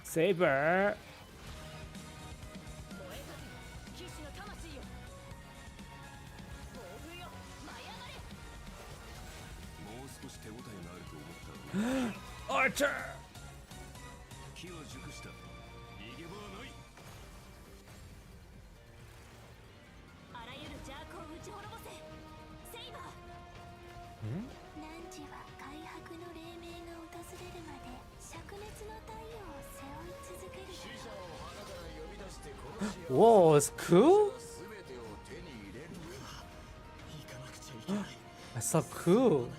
Saber. Archer. Whoa, it's cool. That's so cool.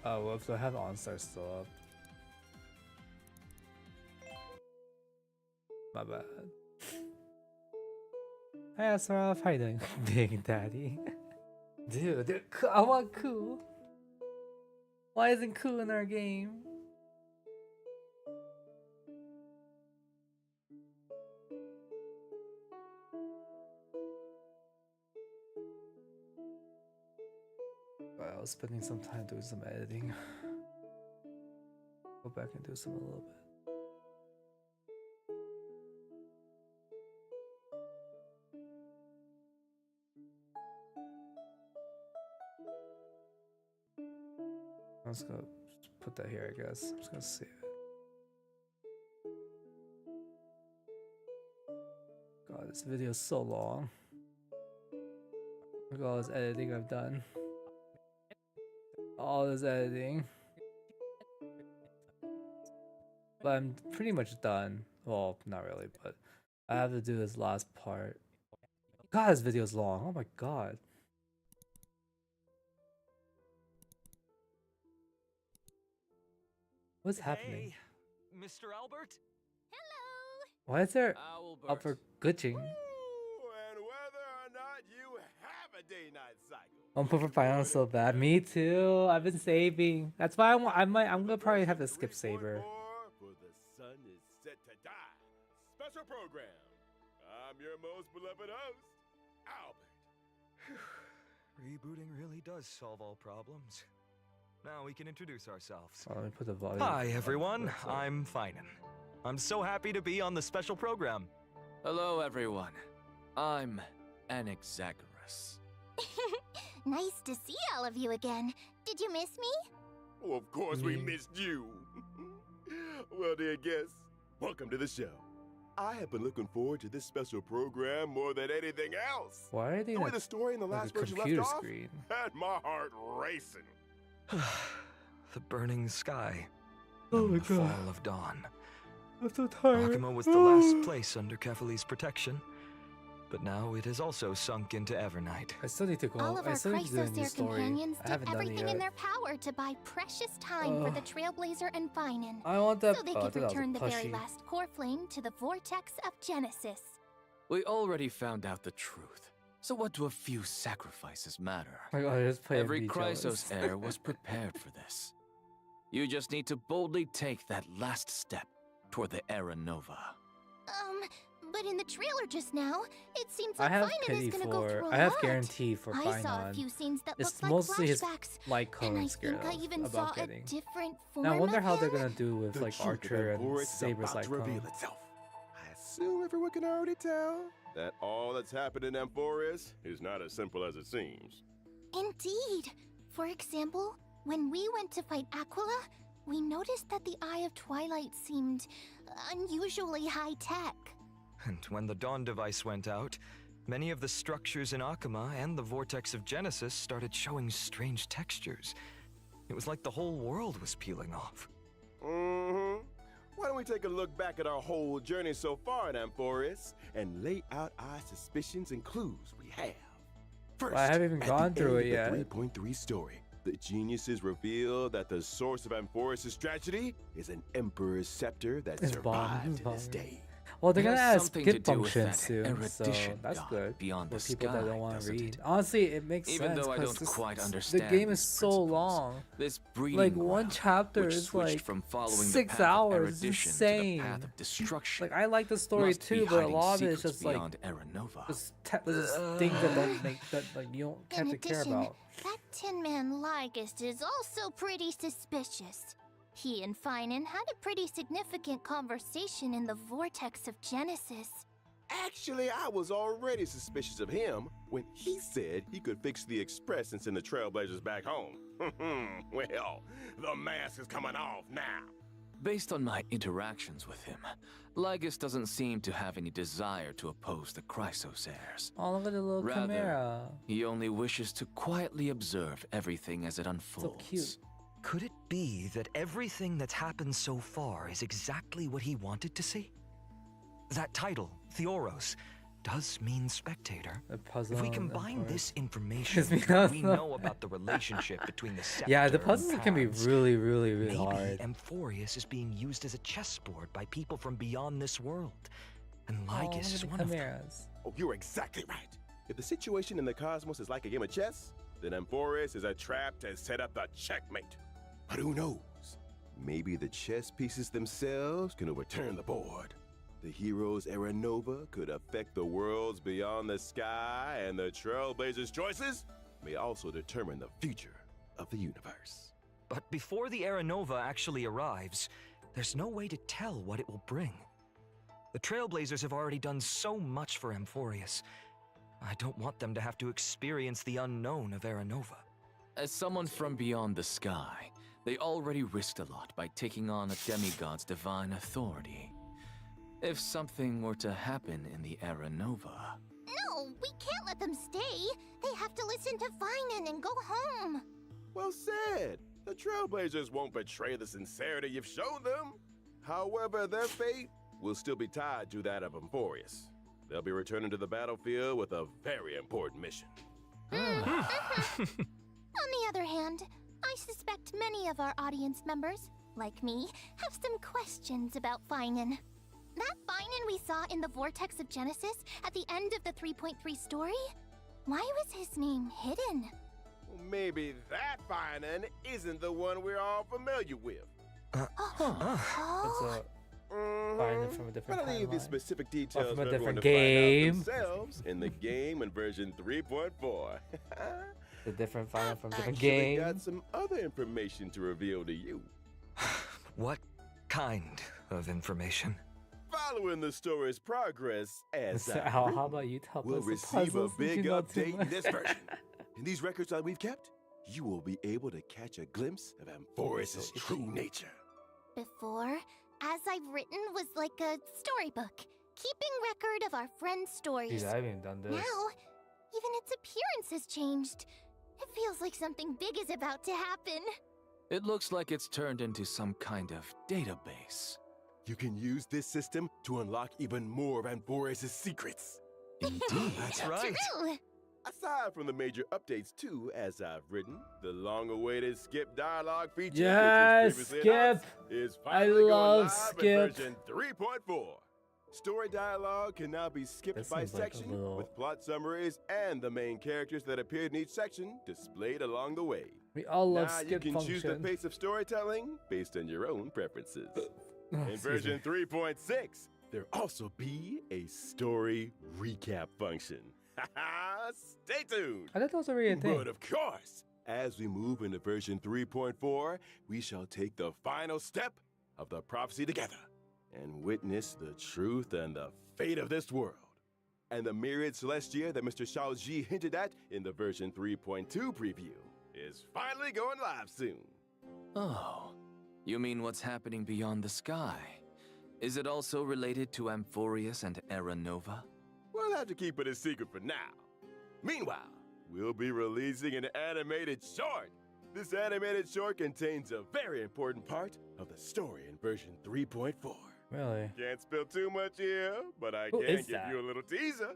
Oh, whoops, I have OnStar still up. My bad. Hey, Asarov, how you doing? Big Daddy. Dude, I want cool. Why isn't cool in our game? I was spending some time doing some editing. Go back and do some a little bit. I'm just gonna put that here, I guess. I'm just gonna save it. God, this video is so long. Look at all this editing I've done. All this editing. But I'm pretty much done. Well, not really, but I have to do this last part. God, this video is long. Oh my god. What's happening? Hey, Mr. Albert? Hello. Why is there Albert. upper glitching? And whether or not you have a day-night cycle. I'm put for finals so bad. Me too. I've been saving. That's why I'm gonna probably have to skip Saber. For the sun is set to die. Special program. I'm your most beloved host, Albert. Rebooting really does solve all problems. Now we can introduce ourselves. Oh, let me put the volume. Hi, everyone. I'm Finan. I'm so happy to be on the special program. Hello, everyone. I'm Anaxagoras. Nice to see all of you again. Did you miss me? Oh, of course we missed you. Well, dear guests, welcome to the show. I have been looking forward to this special program more than anything else. Why are they The way like the story in the last a version computer left off screen? had my heart racing. The burning sky. Oh my the god. fall of dawn. I'm so tired. Akuma was the last place under Kefali's protection, but now it has also sunk into Evernight. I still need to go. All of I our still need to do a new Chrysosair story. companions I did haven't done it everything yet. in their power to buy precious time for the Trailblazer and Finan, I want that. so they oh, I could thought that was a return the very plushie. last core flame to the vortex of Genesis. We already found out the truth. So what do a few sacrifices matter? Oh my god, I just played Every Be Chrysos Jealous. heir was prepared for this. You just need to boldly take that last step toward the Era Nova. But in the trailer just now, it seems I like have Finan pity is gonna go for. through a I have lot. guarantee for I saw a Finan. few scenes that It's looked like mostly his flashbacks, light and code I scared think I even saw about a getting. different form Now I wonder of how they're him. gonna do with The like truth Archer of and Boris is Saber's about light to reveal cone. itself. I assume everyone can already tell that all that's happened in Amphoris is not as simple as it seems. Indeed. For example, when we went to fight Aquila, we noticed that the Eye of Twilight seemed unusually high-tech. And when the Dawn device went out, many of the structures in Akuma and the Vortex of Genesis started showing strange textures. It was like the whole world was peeling off. Mm-hmm. Why don't we take a look back at our whole journey so far in Amphoris and lay out our suspicions and clues we have? First, I haven't even at gone the through end it of yet. the 3.3 story, the geniuses reveal that the source of Amphoris' tragedy is an Emperor's scepter that It's survived bomb. to this day. Well, they're It gonna has add something to skip do with function that soon, so erudition that's god good beyond for the people that sky, don't want to doesn't read. it? Honestly, it makes Even sense though I 'cause don't quite the understand game is these so principles, long. this breeding Like one ground, chapter which is switched like from following 6 the path of hours. It's erudition to the insane. path of destruction. Like I like the story must be too, but a hiding lot of it is secrets just like beyond Aranova. there's just things that don't make that like you don't In have to care addition, about. that Tin Man Lygist is also pretty suspicious. He and Finan had a pretty significant conversation in the vortex of Genesis. Actually, I was already suspicious of him when he said he could fix the Express and send the Trailblazers back home. Well, the mask is coming off now. Based on my interactions with him, Lygus doesn't seem to have any desire to oppose the Chrysos heirs. Oh, look at the little Rather, chimera. he only wishes to quietly observe everything as it unfolds. cute. Could it be that everything that's happened so far is exactly what he wanted to see? That title, Theoros, does mean spectator. The puzzle. If we and combine forest. this information Gives with me what we nothing. know about the relationship between the scepter Yeah, the and puzzles can be pawns, really, really, really maybe hard. Amphorius is being used as a chessboard by people from beyond this world. And Oh, look Lygus at is the one of them. chimeras. Oh, you're exactly right. If the situation in the cosmos is like a game of chess, then Amphorius is a trap to set up the checkmate. But who knows? Maybe the chess pieces themselves can overturn the board. The hero's Aranova could affect the worlds beyond the sky, and the Trailblazers' choices may also determine the future of the universe. But before the Aranova actually arrives, there's no way to tell what it will bring. The Trailblazers have already done so much for Amphorius. I don't want them to have to experience the unknown of Aranova. As someone from beyond the sky, they already risked a lot by taking on a demigod's divine authority. If something were to happen in the Aranova... No, we can't let them stay. They have to listen to Finan and go home. Well said. The Trailblazers won't betray the sincerity you've shown them. However, their fate will still be tied to that of Amphorius. They'll be returning to the battlefield with a very important mission. On the other hand, I suspect many of our audience members, like me, have some questions about Finan. That Finan we saw in the Vortex of Genesis at the end of the 3.3 story? Why was his name hidden? Well, maybe that Finan isn't the one we're all familiar with. It's Oh, a Finan from a different But I'll leave the timeline. specific details from a for everyone different to game. find out themselves in the game in version 3.4. The different Finan from different Actually game. got some other information to reveal to you. What kind of information? Following the story's progress, as Mr. I Al, written, how about you tell we'll us the receive a puzzles since big you know too update in much? this version. In these records that we've kept, you will be able to catch a glimpse of Amphorius' true nature. before, as I've written, was like a storybook, keeping record of our friends' stories. Dude, I haven't even done this. Now, even its appearance has changed. It feels like something big is about to happen. It looks like it's turned into some kind of database. You can use this system to unlock even more of Amphorius' secrets. Indeed. That's right. True. Aside from the major updates too, as I've written, the long-awaited Skip dialogue feature, Yes, which was previously announced, Skip. is I finally love going live Skip. in version 3.4. Story dialogue can now be skipped This by seems like a section, little- with plot summaries and the main characters that appeared in each section displayed along the way. We all love Now you skip can choose the function. pace of storytelling based on your own preferences. In Excuse me. version 3.6, there'll also be a story recap function. Stay tuned! I thought that was already a thing. But of course, as we move into version 3.4, we shall take the final step of the prophecy together and witness the truth and the fate of this world. And the myriad celestia that Mr. Shaoji hinted at in the version 3.2 preview is finally going live soon. Oh, you mean what's happening beyond the sky? Is it also related to Amphorius and Aranova? We'll have to keep it a secret for now. Meanwhile, we'll be releasing an animated short. This animated short contains a very important part of the story in version 3.4. Really? Can't spill too much here, but I Who can is give that? you a little teaser.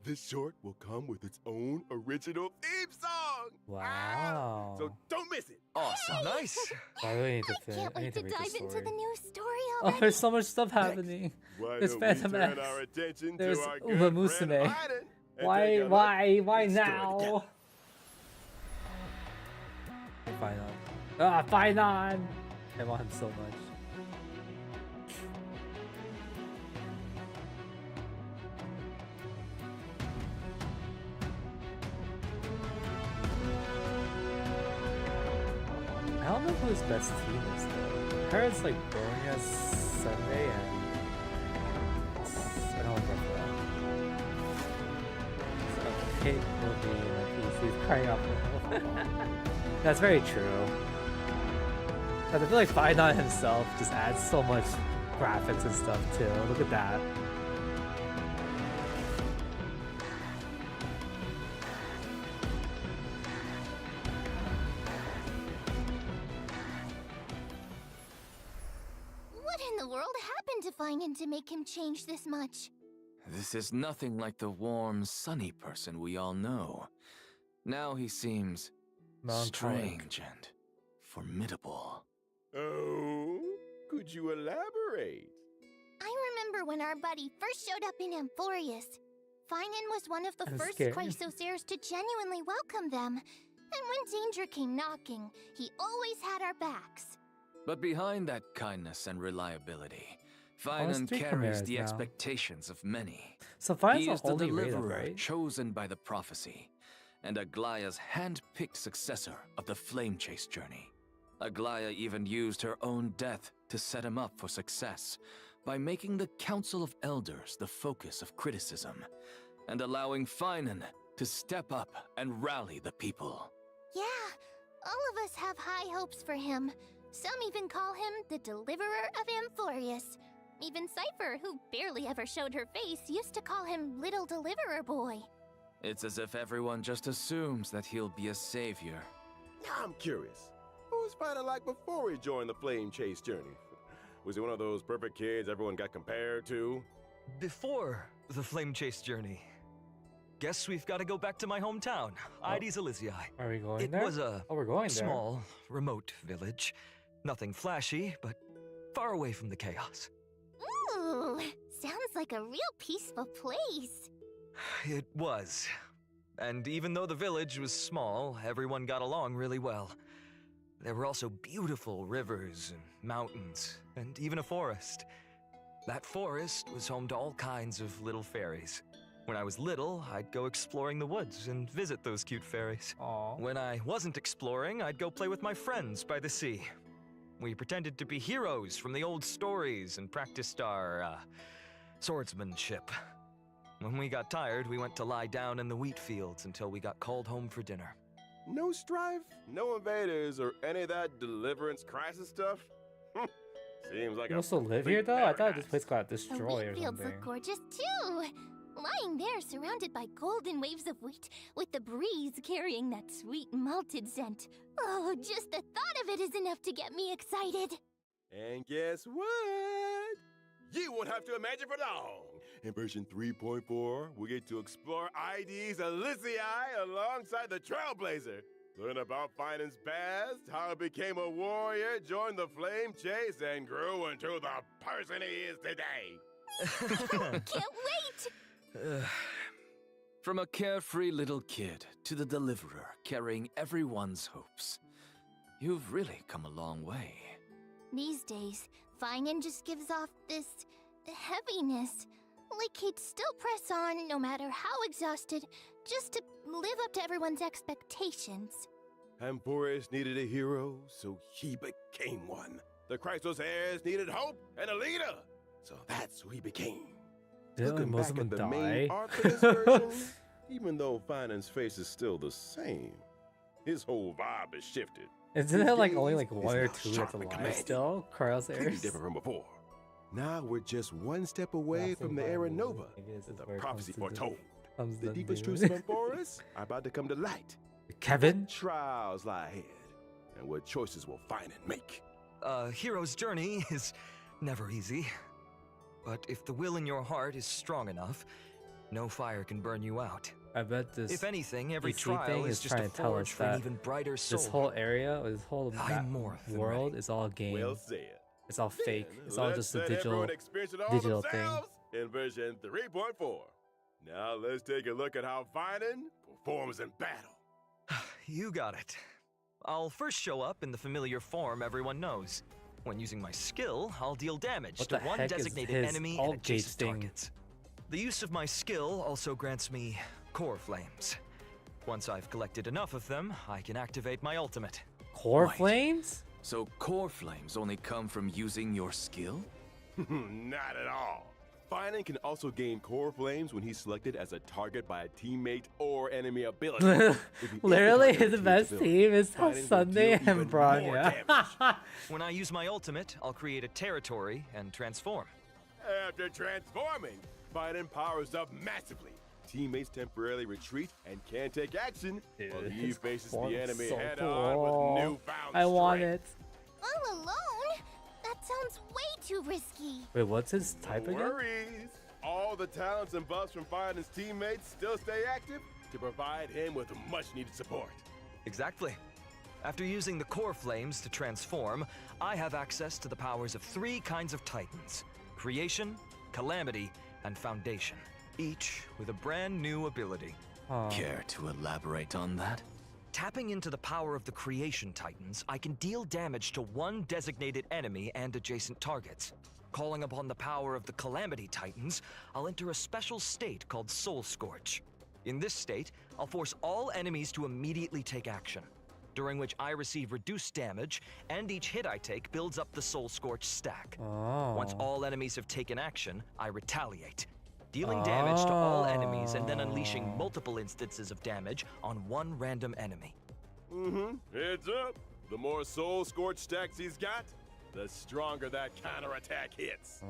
this short will come with its own original theme song. Wow. So don't miss it. Awesome. Nice. I really need to I finish. can't I need wait to to read the dive into story. the new story Oh, already. there's so much stuff happening. Why There's don't we Phantom turn X. our attention There's to our Uma good Musume. friend Biden and Why? take a look Why at the story now? together. Finon. Ah, Finon! I want him so much. I don't know who his best team is though. I heard it's like Bronya, Sunday, and I don't remember that. So Kate will be like he's crying out for help. That's very true. But I feel like Finon himself just adds so much graphics and stuff too. Look at that. What in the world happened to Finon to make him change this much? This is nothing like the warm, sunny person we all know. Now he seems Melancholic. strange and formidable. Oh, could you elaborate? I remember when our buddy first showed up in Amphorius. Finon was one of the I'm first scared. Chrysosaurs to genuinely welcome them. And when danger came knocking, he always had our backs. But behind that kindness and reliability, there's Finon 3 carries chimeras the now. expectations of many. So Finon's He the is the only rated, deliverer right? chosen by the prophecy, and Aglaya's hand-picked successor of the Flame Chase journey. Aglaya even used her own death to set him up for success by making the Council of Elders the focus of criticism, and allowing Finon to step up and rally the people. Yeah, all of us have high hopes for him. Some even call him the Deliverer of Amphorius. Even Cypher, who barely ever showed her face, used to call him Little Deliverer Boy. It's as if everyone just assumes that he'll be a savior. Now I'm curious. What was Finon like before he joined the Flame Chase journey? Was he one of those perfect kids everyone got compared to? Before the Flame Chase journey, guess we've got to go back to my hometown, Ides Elysiae. Are we going It there? was a Oh, we're going there. small, remote village. Nothing flashy, but far away from the chaos. Ooh, sounds like a real peaceful place. It was. And even though the village was small, everyone got along really well. There were also beautiful rivers and mountains, and even a forest. That forest was home to all kinds of little fairies. When I was little, I'd go exploring the woods and visit those cute fairies. Aw. When I wasn't exploring, I'd go play with my friends by the sea. We pretended to be heroes from the old stories and practiced our, swordsmanship. When we got tired, we went to lie down in the wheat fields until we got called home for dinner. No strife, no invaders, or any of that deliverance crisis stuff? Seems like You a also live here though? I thought this place got destroyed The or wheat fields something. look gorgeous too. Lying there, surrounded by golden waves of wheat, with the breeze carrying that sweet malted scent. Oh, just the thought of it is enough to get me excited. And guess what? You won't have to imagine for long. In version 3.4, we get to explore Ides Elysiae alongside the Trailblazer. Learn about Finon's past, how he became a warrior, joined the Flame Chase, and grew into the person he is today. Can't wait! From a carefree little kid to the deliverer carrying everyone's hopes, you've really come a long way. These days, Finon just gives off this heaviness. Like he'd still press on no matter how exhausted, just to live up to everyone's expectations. Amphorius needed a hero, so he became one. The Chrysos heirs needed hope and a leader, so that's who he became. Didn't Looking most back of at them the die? main arc of this version, even though Finon's face is still the same, his whole vibe is shifted. Isn't it like only gaze like is 1 or now 2 sharp that's and alive commanding. still? Carlos Completely Ayers? different from before. Now we're just one step away from the era Nova that the prophecy foretold. The deepest truths of Amphorius are about to come to light. Kevin? Trials lie ahead, and what choices will Finon make? A hero's journey is never easy. But if the will in your heart is strong enough, No fire can burn you out. I bet this If anything, every DC trial thing is just a trying to tell forge us for an that even brighter soul. this whole area, or this whole I'm more than world ready. is all game. Well said. It's all fake. Then It's all let's just a let digital everyone experience it all digital thing. themselves in version 3.4. Now let's take a look at how Finan performs in battle. You got it. I'll first show up in the familiar form everyone knows. When using my skill, I'll deal damage What to the one heck is designated his enemy alt and gauge adjacent thing? targets. The use of my skill also grants me core flames. Once I've collected enough of them, I can activate my ultimate. Core Right. flames? So core flames only come from using your skill? Not at all. Finan can also gain core flames when he's selected as a target by a teammate or enemy ability. If he is Literally, target of his a best team's team is ability, Finan will Sunday deal even and Braun. more Yeah. damage. When I use my ultimate, I'll create a territory and transform. After transforming, Finan powers up massively. Teammates temporarily retreat and can't take action while Dude, he his faces form the is enemy so head cool. on with newfound I want strength. it. All alone? That sounds way too risky. Wait, what's his type No again? worries. All the talents and buffs from Finan's teammates still stay active to provide him with much needed support. Exactly. After using the core flames to transform, I have access to the powers of 3 kinds of titans: Creation, Calamity, and Foundation, each with a brand new ability. Huh. Care to elaborate on that? Tapping into the power of the Creation Titans, I can deal damage to one designated enemy and adjacent targets. Calling upon the power of the Calamity Titans, I'll enter a special state called Soul Scorch. In this state, I'll force all enemies to immediately take action, during which I receive reduced damage, and each hit I take builds up the Soul Scorch stack. Oh. Once all enemies have taken action, I retaliate, dealing damage to all enemies and then unleashing multiple instances of damage on one random enemy. Heads up. The more Soul Scorch stacks he's got, the stronger that counterattack hits.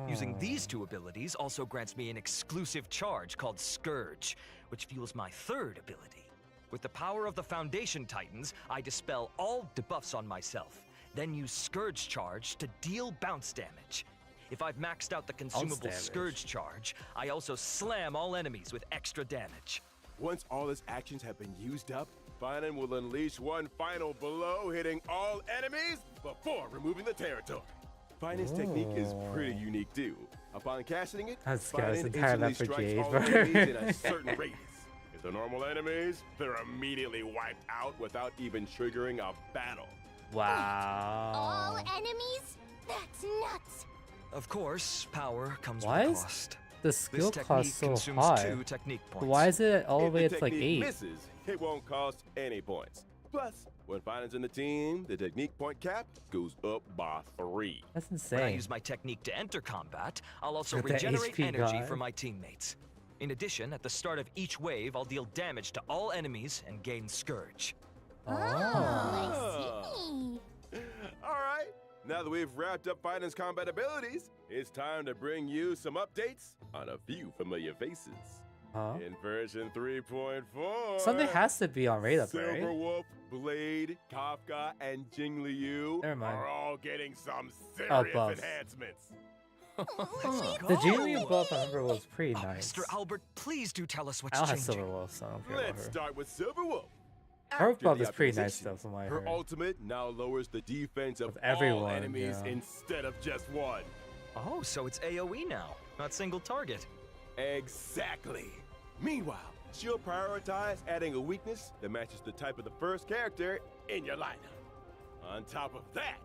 Using these 2 abilities also grants me an exclusive charge called Scourge, which fuels my 3rd ability. With the power of the Foundation Titans, I dispel all debuffs on myself, then use Scourge Charge to deal bounce damage. If I've maxed out the consumable damage. Scourge Charge, I also slam all enemies with extra damage. Once all his actions have been used up, Finan will unleash one final blow, hitting all enemies before removing the territory. Finan's technique is pretty unique too. Upon casting it, That's scary. It's Finan entire instantly left for strikes Jade, all bro. enemies in a certain radius. If they're normal enemies, they're immediately wiped out without even triggering a battle. Wow. All enemies? That's nuts. Of course, power comes Why with is a cost. the skill This technique cost so consumes high? 2 technique points. Why is it all the If way the to like technique 8? misses, it won't cost any points. Plus, when Finan's in the team, the technique point cap goes up by 3. That's When I insane. use my technique to enter combat, I'll also Got that regenerate HP energy guy. for my teammates. In addition, at the start of each wave, I'll deal damage to all enemies and gain Scourge. Oh, I see. All right, now that we've wrapped up Finan's combat abilities, it's time to bring you some updates on a few familiar faces. Huh? In version 3.4, Something has to be on Raid Up, right? Silverwolf, Blade, Kafka, and Jing Liu Never mind. are all getting some Oh, serious buffs. enhancements. The Jiggly buff, I remember, was pretty Oh, nice. Mr. Albert, please do tell us what's I don't have changing. Silverwolf, so I don't care about Let's her. start with Silverwolf. Her After buff the is pretty nice, optimization, though, from what I Her heard. ultimate now lowers the defense of all everyone, enemies yeah. instead of just one. Oh, so it's AoE now, not single target. Exactly. Meanwhile, she'll prioritize adding a weakness that matches the type of the first character in your lineup. On top of that,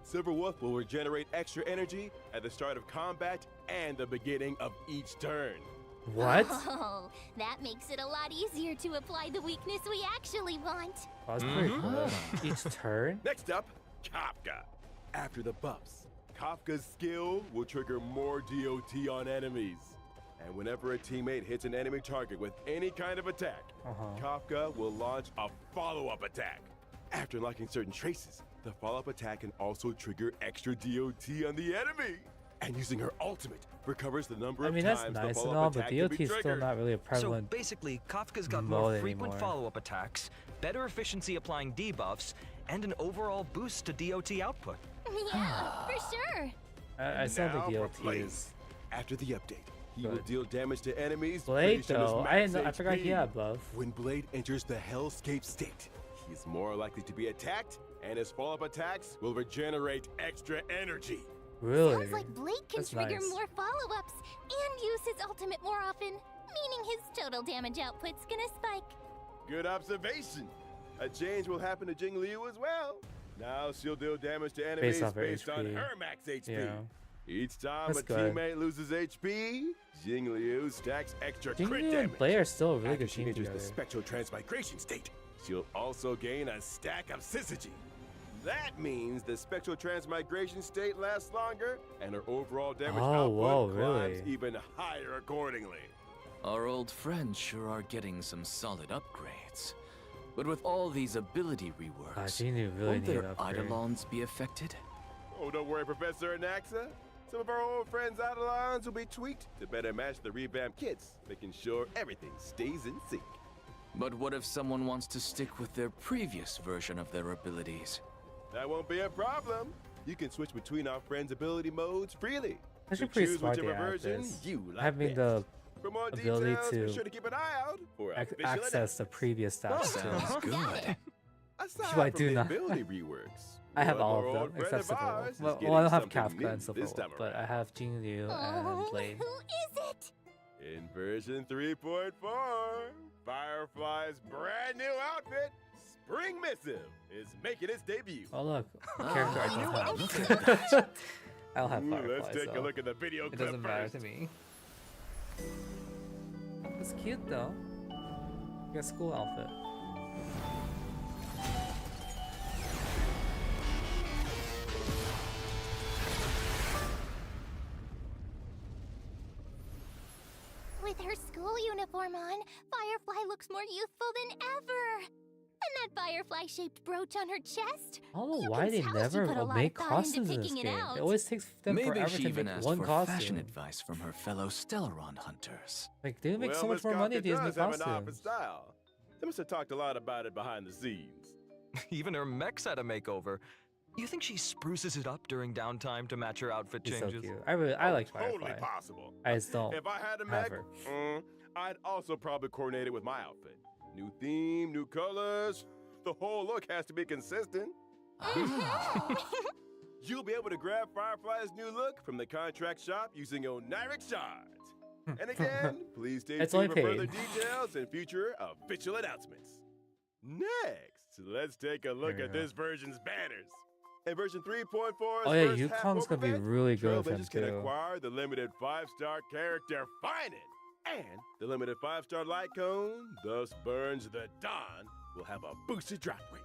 Silverwolf will regenerate extra energy at the start of combat and the beginning of each turn. What? Oh, that makes it a lot easier to apply the weakness we actually want. Oh, that's pretty cool. Each turn? Next up, Kafka. After the buffs, Kafka's skill will trigger more DOT on enemies. And whenever a teammate hits an enemy target with any kind of attack, Kafka will launch a follow-up attack. After unlocking certain traces, the follow-up attack can also trigger extra DOT on the enemy. And using her ultimate recovers the number I of mean, that's times the nice and follow-up all, but attack can DOT be is still triggered. not really a So prevalent. basically, Kafka's got more mode frequent anymore. follow-up attacks, better efficiency applying debuffs, and an overall boost to DOT output. Yeah, for sure. I still Now think for DOT Blaze. is. After the update, He will Good. deal damage to enemies. Blade based on his though, I max didn't know. I forgot he HP. had buff. When Blade enters the Hellscape state, he is more likely to be attacked, and his follow-up attacks will regenerate extra energy. Really? Sounds like Blade can That's trigger nice. more follow-ups and use his ultimate more often, meaning his total damage output's gonna spike. Good observation. A change will happen to Jing Liu as well. Now she'll deal damage to enemies off her based on HP. her max HP. Yeah. Each time That's a good. teammate loses HP, Jing Liu stacks extra Jing crit Liu damage. and Blade are still a really After good she team enters together. the spectral transmigration state, she'll also gain a stack of syzygy. That means the spectral transmigration state lasts longer, and her overall damage Oh, output whoa, climbs really? even higher accordingly. Our old friends sure are getting some solid upgrades. But with all these ability reworks, Jing Liu really won't need their an upgrade. Eidolons be affected? Oh, don't worry, Professor Anaxa. Some of our old friends' Eidolons will be tweaked to better match the revamped kits, making sure everything stays in sync. But what if someone wants to stick with their previous version of their abilities? That won't be a problem. You can switch between our friends' ability modes freely. Actually, So pretty choose smart they whichever add version this. you like Having best. the For more ability details, be to sure to keep an eye out for official access the announcements. previous stats Sounds too. good. Aside Do I from do the not? ability reworks, I have one all more of old them friend except of Silverwolf. ours is Well, I getting don't have something Kafka new and this Silverwolf, time but I around. have Jing Liu and Oh, Blade. who is it? In version 3.4, Firefly's brand new outfit, Spring Missive, is making its debut. Oh look, a character I you know don't what? Look have. at that. I don't have Ooh, Firefly, let's take so a look at the video it clip doesn't matter first. to me. It's cute though. Like a school outfit. With her school uniform on, Firefly looks more youthful than ever. And that firefly-shaped brooch on her chest. I don't know You why can they tell she never put a lot make of thought into costumes in this picking it game. out. It always takes them Maybe forever she to even make asked one for costume. fashion advice from her fellow Stellaron hunters. Like they would make Well, so much Miss more money Kafka if they just does make have an eye for costumes. style. They must have talked a lot about it behind the scenes. Even her mech's had a makeover. You think she spruces it up during downtime to match her outfit He's so changes? cute. I like Totally Firefly. possible. I just don't. If I had a have mech, her. I'd also probably coordinate it with my outfit. New theme, new colors. The whole look has to be consistent. You'll be able to grab Firefly's new look from the contract shop using Oniric shards. And again, please stay It's tuned only for further paid. details and future official announcements. Next, let's take a look There at we go. this version's banners. In version 3.4, Oh yeah, Yukong's gonna be really good with him Trailblazers can too. acquire the limited 5-star character Finan, and the limited 5-star light cone, thus burns the dawn, will have a boosted drop rate.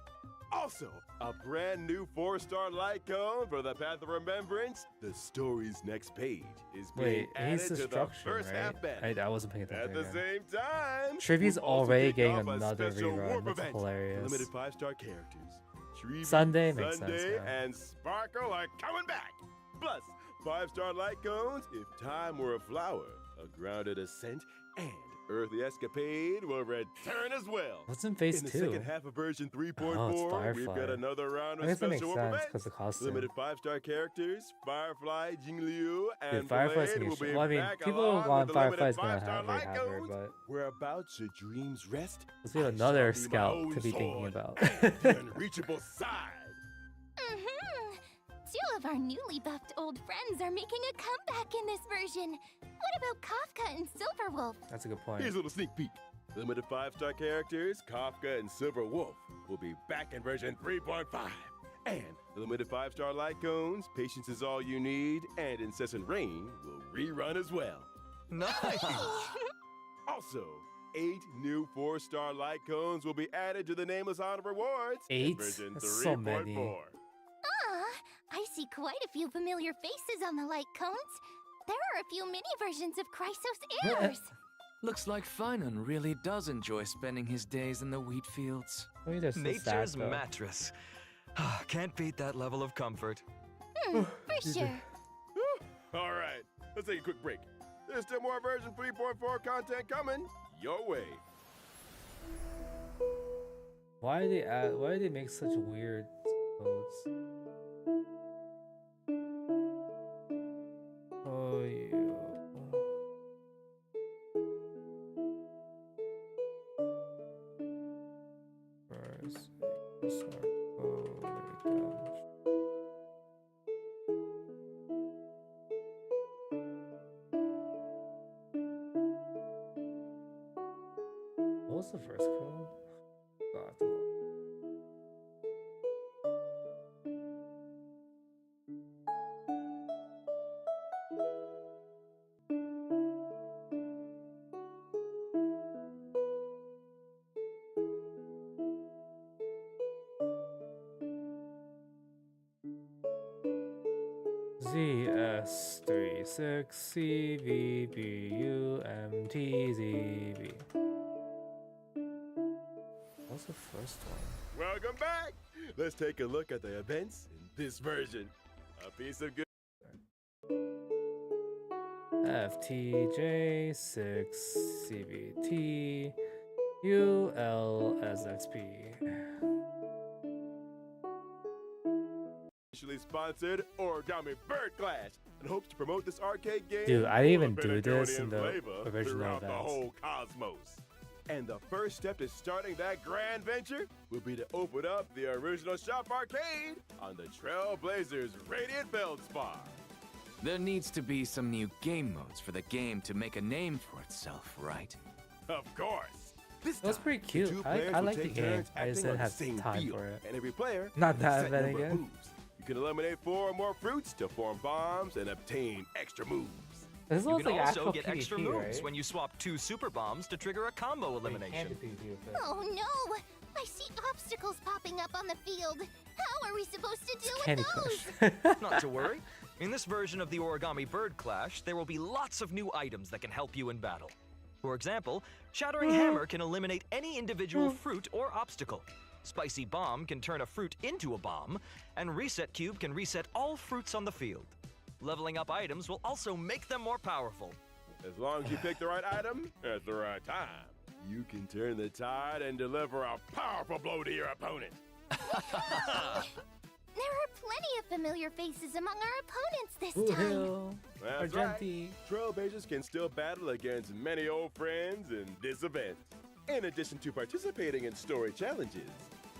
Also, a brand new 4-star light cone for the Path of Remembrance. The story's next page is being Wait, added he's to the destruction, first half right? banner. I wasn't paying attention. At the again. same time, Trivy's we've also already kicked getting off a another special rerun. warp That's event. hilarious. Limited 5-star characters. Trivy, Sunday makes Sunday, sense, yeah. and Sparkle are coming back. Plus, 5-star light cones, if time were a flower, a grounded ascent, and earthly escapade will return as well. What's in phase In the 2? second half of version 3.4, Oh, it's we've Firefly. got another round I of guess that makes special warp sense events. because the costume. Limited 5-star characters, Firefly, Jingliu, and Dude, Firefly's Blade gonna will be. be Well, I mean, back people along want with the limited Firefly's gonna 5-star have light her, cones. but Whereabouts your dreams rest. let's get I another shall be my scout own to be thinking sword about. and the unreachable side. Two of our newly buffed old friends are making a comeback in this version. What about Kafka and Silverwolf? That's a good point. Here's a little sneak peek. Limited 5-star characters, Kafka and Silver Wolf, will be back in version 3.5. And the limited 5-star light cones, Patience is All You Need, and Incessant Rain will rerun as well. Nice! Also, 8 new 4-star light cones will be added to the Nameless Honor Rewards in 8? version That's so many. 3.4. I see quite a few familiar faces on the light cones. There are a few mini versions of Chrysos heirs. Looks like Finan really does enjoy spending his days in the wheat fields. Maybe they're so sad, Nature's though. mattress. Can't beat that level of comfort. For sure. All right, let's take a quick break. There's still more version 3.4 content coming your way. Why do they make such weird clothes? Oh, yeah. What's the first code? Oh, I have to look. ZS36CVBUMTZB. What's the first one? Welcome back! Let's take a look at the events in this version. A piece of good. FTJ6CVT ULSXP. Officially sponsored Origami Bird Clash and hopes to promote this arcade game. Dude, I didn't full even of do this in Pentagonian the flavor original throughout the events. whole cosmos. And the first step to starting that grand venture will be to open up the original shop arcade on the Trailblazers Radiant Feldspar. There needs to be some new game modes for the game to make a name for itself, right? Of course. This It was time, pretty the cute. two I players will like the take game. turns I just acting didn't on the have same time field, for it. And every player Not that set bad number of again. moves. You can eliminate 4 or more fruits to form bombs and obtain extra moves. This You looks can like also actual get PvP, extra moves right? when you swap 2 super bombs to trigger a combo Wait, elimination. can't do PvP with it. Oh no! I see obstacles popping up on the field. How are we supposed to deal with Candy those? Crush. Not to worry. In this version of the Origami Bird Clash, there will be lots of new items that can help you in battle. For example, Shattering Hammer can eliminate any individual fruit or obstacle. Spicy Bomb can turn a fruit into a bomb, and Reset Cube can reset all fruits on the field. Leveling up items will also make them more powerful. As long as you pick the right item at the right time, you can turn the tide and deliver a powerful blow to your opponent. There are plenty of familiar faces among our opponents this Blue time. Hill. That's right. Argenti. Trailblazers can still battle against many old friends in this event. In addition to participating in story challenges,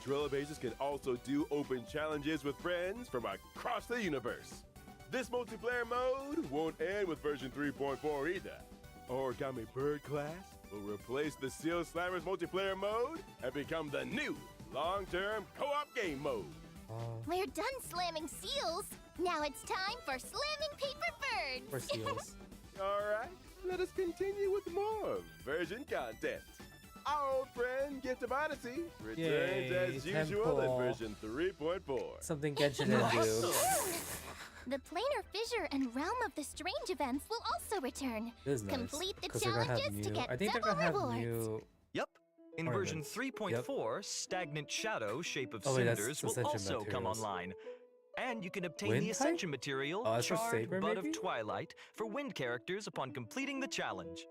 Trailblazers can also do open challenges with friends from across the universe. This multiplayer mode won't end with version 3.4 either. Origami Bird Clash will replace the Seal Slammers multiplayer mode and become the new long-term co-op game mode. We're done slamming seals. Now it's time for slamming paper birds. For seals. All right, let us continue with more version content. Our old friend Gift of Odyssey returns Yay, as usual in temple. version 3.4. Something Genshin didn't do. The Planar Fissure and Realm of the Strange events will also return. This is nice. Complete the 'cause they're gonna have challenges to new- get I think they're double gonna have rewards. new. Yep. In version Ornaments. 3.4, Stagnant Shadow, Shape of Oh, wait, that's Cinders, will Ascension also come materials. online. And you can obtain Wind the type? Ascension material, Oh, that's for Charred Saber, Bud maybe? of Twilight, for wind characters upon completing the challenge.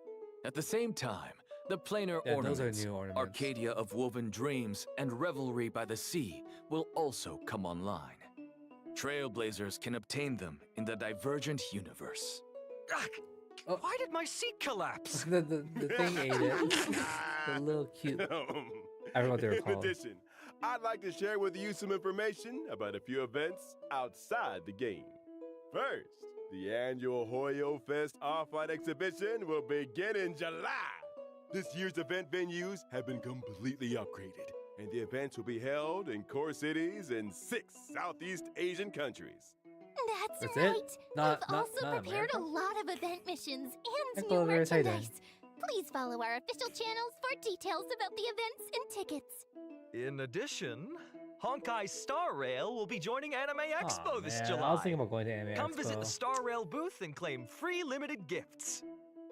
At the same time, the planar Yeah, those are ornaments, new ornaments. Arcadia of Woven Dreams, and Revelry by the Sea will also come online. Trailblazers can obtain them in the Divergent universe. Ah, Oh. Why did my seat collapse? the thing ate it. The little cute. I don't know what they were In called. addition, I'd like to share with you some information about a few events outside the game. First, the annual Hoyo Fest Offline exhibition will begin in July. This year's event venues have been completely upgraded, and the events will be held in core cities in 6 Southeast Asian countries. That's That's it? right. Not- We've not- also not prepared a America? lot of event missions and Echo new Very Titan. merchandise. Please follow our official channels for details about the events and tickets. In addition, Honkai Star Rail will be joining Anime Expo Aw, this man, July. I was thinking about going to Anime Come Expo. visit the Star Rail booth and claim free limited gifts.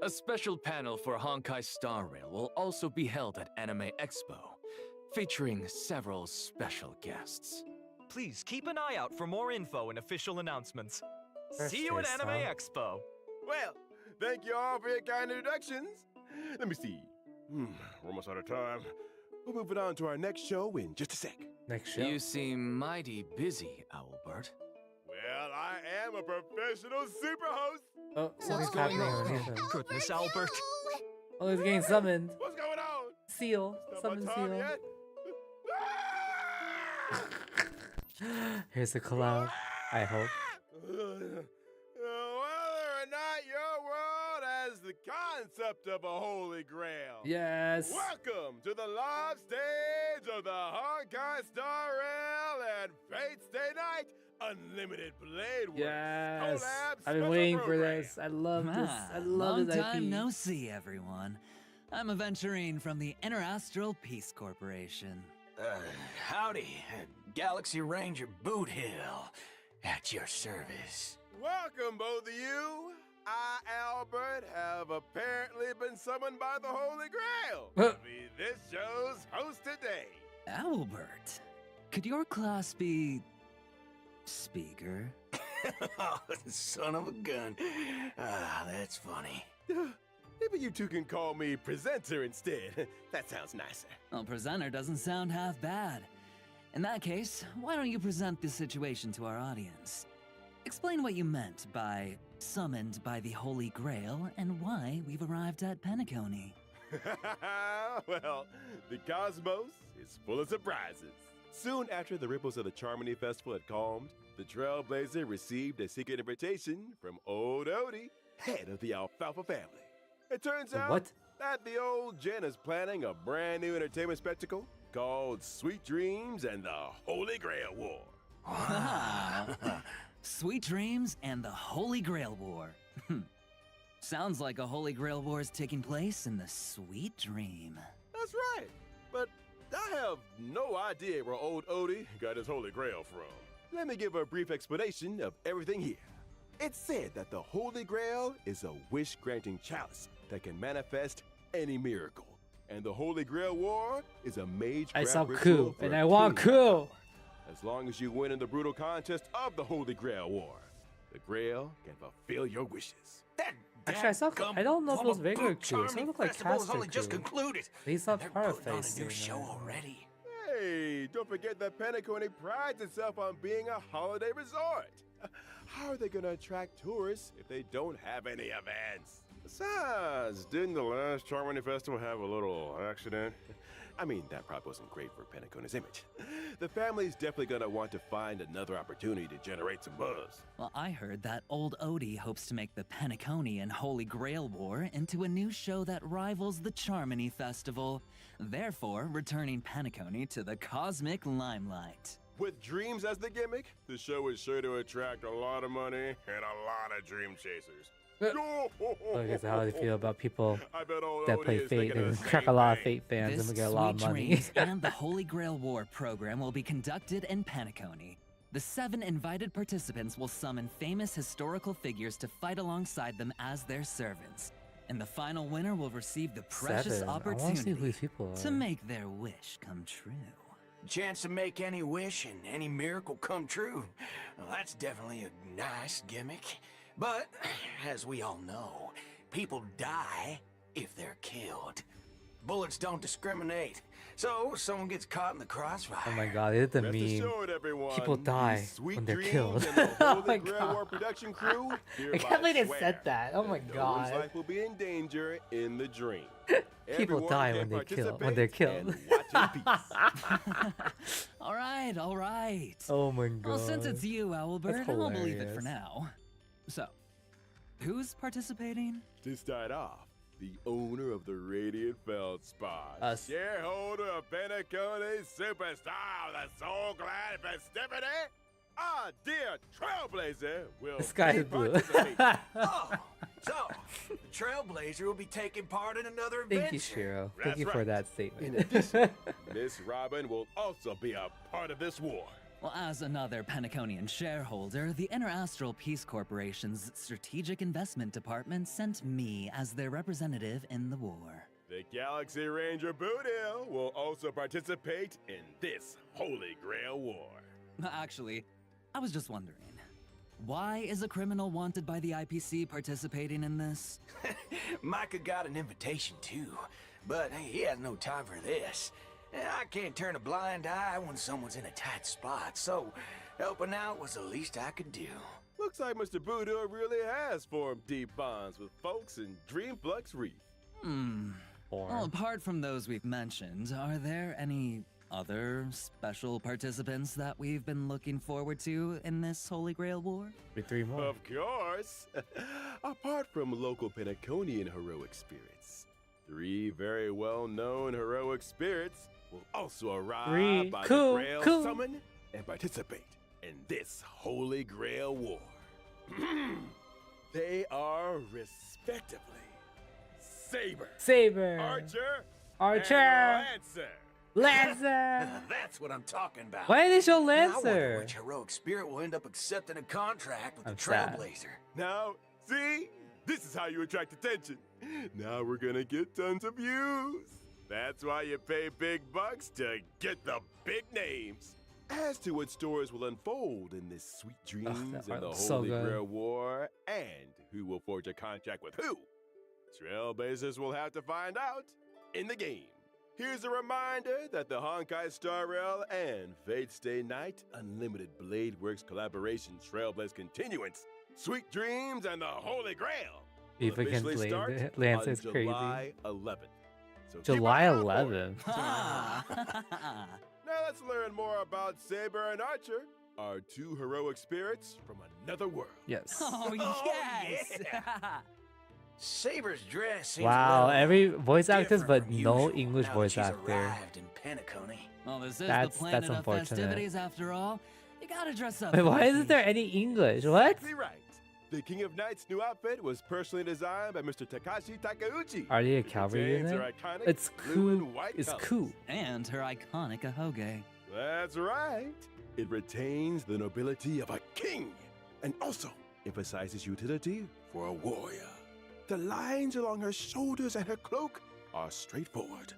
A special panel for Honkai Star Rail will also be held at Anime Expo, featuring several special guests. Please keep an eye out for more info and official announcements. First See you at taste, Anime huh? Expo. Well, thank you all for your kind introductions. Let me see. We're almost out of time. We'll move it on to our next show in just a sec. Next show. You seem mighty busy, Owlbert. Well, I am a professional super host. Oh, something's Oh, happening no. underneath him. Goodness, Albert, Albert. no! Oh, he's getting summoned. What's going on? Seal. Not Summon my time seal. yet. Here's the collab. I hope. Whether or not your world has the concept of a holy grail. Yes. Welcome to the live stage of the Honkai Star Rail and Fate Stay Night Unlimited Blade Works. Yes. Collab I've been special waiting for program. this. I love this. I love long this IP. time no see, everyone. I'm aventurine from the Interastral Peace Corporation. Howdy, Galaxy Ranger Boot Hill, at your service. Welcome, both of you. I, Albert, have apparently been summoned by the Holy Grail to be this show's host today. Albert, could your class be... speaker? Oh, son of a gun. Ah, that's funny. Maybe you two can call me presenter instead. That sounds nicer. Well, presenter doesn't sound half bad. In that case, why don't you present the situation to our audience? Explain what you meant by summoned by the Holy Grail and why we've arrived at Penacony. Well, the cosmos is full of surprises. Soon after the ripples of the Charmony Festival had calmed, the Trailblazer received a secret invitation from old Odie, head of the Alfalfa family. It turns out What? that the old Jen is planning a brand new entertainment spectacle called Sweet Dreams and the Holy Grail War. Wow. Sweet Dreams and the Holy Grail War. Sounds like a Holy Grail War is taking place in the Sweet Dream. That's right, but I have no idea where old Odie got his Holy Grail from. Let me give a brief explanation of everything here. It's said that the Holy Grail is a wish-granting chalice that can manifest any miracle. And the Holy Grail War is a mage I grab saw ritual coup, for and a I want king. coup. As long as you win in the brutal contest of the Holy Grail War, the Grail can fulfill your wishes. That Actually, I saw- dadgum I don't know if it was Bubba regular Boot coup. Some Charming look like Festival has Castor only just coup. concluded. He's not They're part of putting on Face a new Day, show man. already. Hey, don't forget that Penacony prides itself on being a holiday resort. How are they going to attract tourists if they don't have any events? Besides, didn't the last Charmony Festival have a little accident? I mean, that probably wasn't great for Penacony's image. The family's definitely going to want to find another opportunity to generate some buzz. Well, I heard that old Odie hopes to make the Penacony and Holy Grail War into a new show that rivals the Charmony Festival, therefore returning Penacony to the cosmic limelight. With dreams as the gimmick, the show is sure to attract a lot of money and a lot of dream chasers. I guess how do you feel about people I bet old that Odie play is Fate thinking of and the crack a same lot of thing. Fate fans This and we get a lot of Sweet money? Dreams and the Holy Grail War program will be conducted in Penacony. The 7 invited participants will summon famous historical figures to fight alongside them as their servants. And the final winner will receive the precious 7. I want to see opportunity who these people are. to make their wish come true. Chance to make any wish and any miracle come true. Well, that's definitely a nice gimmick. But, as we all know, people die if they're killed. Bullets don't discriminate. So, if someone gets caught in the crossfire. Oh my god, they did the Rest meme. assured, everyone, People the die Sweet when they're Dreams killed. and the Oh Holy my Grail God. War production crew I can't believe they swear said that. Oh my that no god. one's life will be in danger in the dream. People Everyone die can when they're killed. participate and watch in peace. All right. Oh my god. Well, since it's you, Albert, I'll believe it for hilarious. now. So, who's participating? To start off, the owner of the Radiant Feldspar, Us. shareholder of Penacony Superstar, the Soul Glad Festivity, our dear Trailblazer will The sky be is blue. participating. Oh, so, the Trailblazer will be taking part in another adventure. Thank you, Shiro. Thank That's you for right. that In statement. addition, Miss Robin will also be a part of this war. Well, as another Penaconian shareholder, the Interastral Peace Corporation's Strategic Investment Department sent me as their representative in the war. The Galaxy Ranger Boot Hill will also participate in this Holy Grail War. Actually, I was just wondering, why is a criminal wanted by the IPC participating in this? Micah got an invitation too, but he has no time for this. I can't turn a blind eye when someone's in a tight spot, so helping out was the least I could do. Looks like Mr. Boot Hill really has formed deep bonds with folks in Dreamflux Reef. Well, apart from those we've mentioned, are there any other special participants that we've been looking forward to in this Holy Grail War? Be 3 more. Of course. Apart from local Penaconian heroic spirits, 3 very well-known heroic spirits will also arrive by the Grail Summon and participate in this Holy Grail War. They are respectively Saber, Archer, and Lancer. That's what I'm talking about. Why did they show Now, I wonder Lancer? which heroic spirit will end up accepting a contract with I'm the sad. Trailblazer. Now, see? This is how you attract attention. Now we're gonna get tons of views. That's why you pay big bucks to get the big names. As to what stories will unfold in this Sweet Dreams and the so Holy good. Grail War, and who will forge a contract with who, Trailblazers will have to find out in the game. Here's a reminder that the Honkai Star Rail and Fate Stay Night Unlimited Blade Works collaboration Trailblaze Continuance, Sweet Dreams and the Holy Grail will If we can officially start blade Lance on is crazy. July 11th. So keep July an eye out for it. 11th. Ah. Now let's learn more about Saber and Archer, our 2 heroic spirits from another world. Yes. Oh, Oh, yes! Saber's dress seems Wow, a little every voice actors, different but from no usual English now that voice she's actor. arrived in Penacony. Well, this is That's the planet of unfortunate. festivities after all. You gotta dress up. Wait, for why the isn't there occasion. any English? What? Exactly right. The King of Night's new outfit was personally designed by Mr. Takashi Takeuchi. Are they a It cavalry retains her unit? iconic It's blue cool. and white It's colors. cool. And her iconic ahoge. That's right. It retains the nobility of a king and also emphasizes utility for a warrior. The lines along her shoulders and her cloak are straightforward,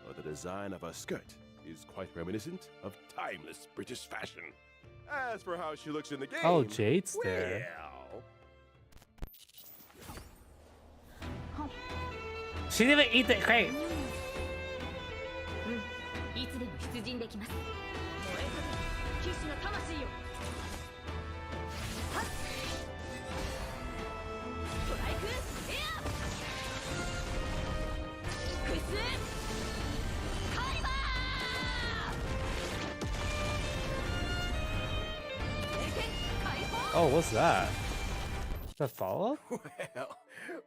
while the design of her skirt is quite reminiscent of timeless British fashion. As for how she looks in the game, Oh, Jade's there. well, She didn't even eat the crate. いつでも出陣できます燃え立て騎士の魂よはっストライクエアクイズカイバー経験解放 Oh, what's that? Is that follow? Well,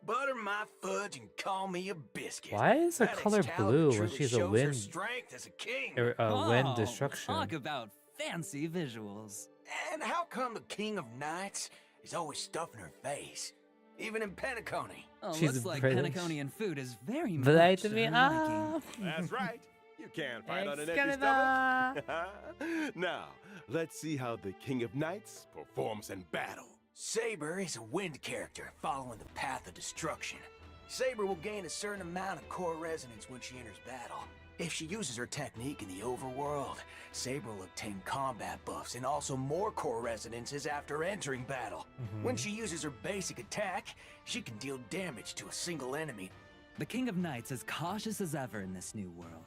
butter my fudge and call me a biscuit. Why is her That color Excalibur blue when truly she's a shows her wind? strength as a king. Wind Oh, destruction. Talk about fancy visuals. And how come the King of Knights is always stuffing her face? Even in Penacony. Oh, She's looks like British. Penaconian food is very But much to to me, her liking. that's right. You can't fight on an empty Excalibur. stomach. Now, let's see how the King of Knights performs in battle. Saber is a wind character following the path of destruction. Saber will gain a certain amount of core resonance when she enters battle. If she uses her technique in the overworld, Saber will obtain combat buffs and also more core resonances after entering battle. When she uses her basic attack, she can deal damage to a single enemy. The King of Knights is cautious as ever in this new world.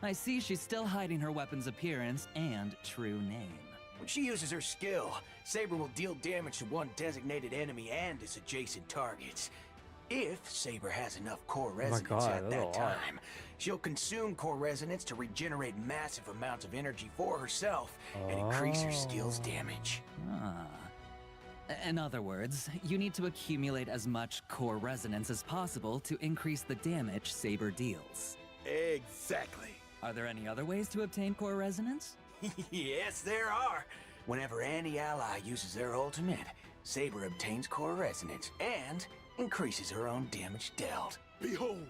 I see she's still hiding her weapon's appearance and true name. When she uses her skill, Saber will deal damage to one designated enemy and its adjacent targets. If Saber has enough core resonance God, at that's a that lot. time, she'll consume core resonance to regenerate massive amounts of energy for herself and increase her skill's damage. Ah. In other words, you need to accumulate as much core resonance as possible to increase the damage Saber deals. Exactly. Are there any other ways to obtain core resonance? Yes, there are. Whenever any ally uses their ultimate, Saber obtains core resonance and increases her own damage dealt. Behold,